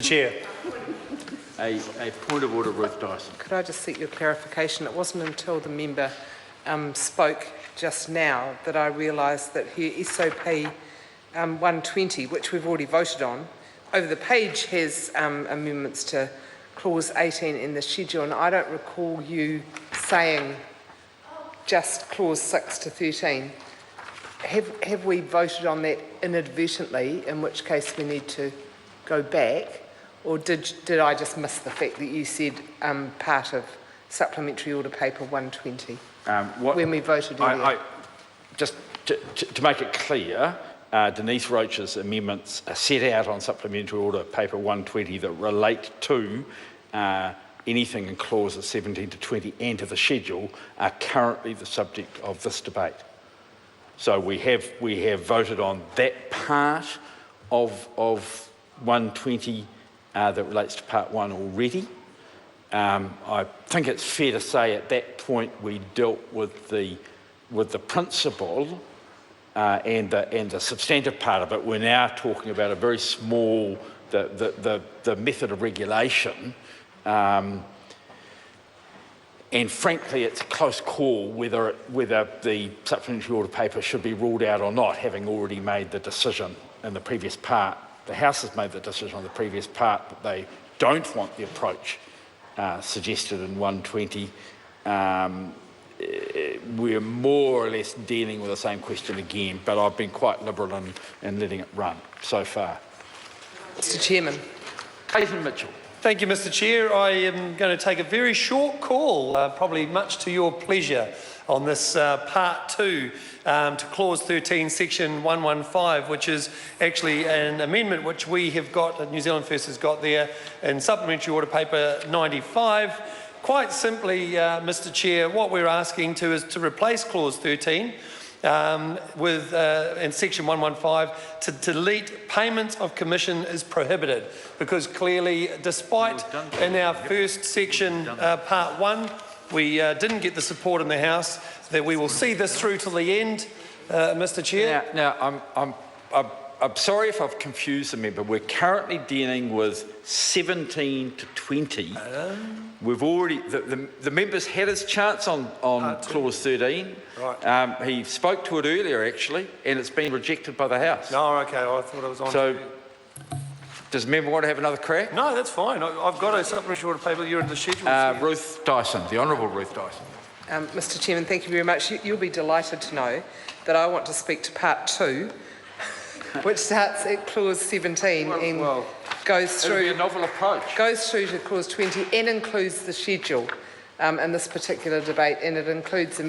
Chair. A point of order, Ruth Dyson. Could I just seek your clarification? It wasn't until the member spoke just now that I realised that her SOP 120, which we've already voted on, over the page has amendments to clause 18 in the schedule, and I don't recall you saying just clause 6 to 13. Have we voted on that inadvertently, in which case we need to go back, or did I just miss the fact that you said part of supplementary order paper 120 when we voted earlier? Just to make it clear, Denise Roach's amendments are set out on supplementary order paper 120 that relate to anything in clauses 17 to 20 and to the schedule are currently the subject of this debate. So we have voted on that part of 120 that relates to part 1 already. I think it's fair to say at that point we dealt with the principle and the substantive part of it. We're now talking about a very small the method of regulation. And frankly, it's a close call whether the supplementary order paper should be ruled out or not, having already made the decision in the previous part. The House has made the decision on the previous part that they don't want the approach suggested in 120. We're more or less dealing with the same question again, but I've been quite liberal in letting it run so far. Mr. Chairman. Clayton Mitchell. Thank you, Mr. Chair. I am going to take a very short call, probably much to your pleasure, on this part 2 to clause 13, section 115, which is actually an amendment which we have got, New Zealand First has got there in supplementary order paper 95. Quite simply, Mr. Chair, what we're asking is to replace clause 13 with in section 115 to delete payments of commission is prohibited, because clearly, despite in our first section part 1 we didn't get the support in the House, that we will see this through till the end, Mr. Chair. Now I'm sorry if I've confused the member. We're currently dealing with 17 to 20. We've already, the member's had his chance on clause 13. Right. He spoke to it earlier actually, and it's been rejected by the House. No, okay, I thought it was on. So, does the member want to have another crack? No, that's fine. I've got a supplementary order paper. You're in the schedule. Ruth Dyson, the Honourable Ruth Dyson. Mr. Chairman, thank you very much. You'll be delighted to know that I want to speak to part 2, which starts at clause 17 and goes through. It'll be a novel approach. Goes through to clause 20 and includes the schedule in this particular debate, and it includes the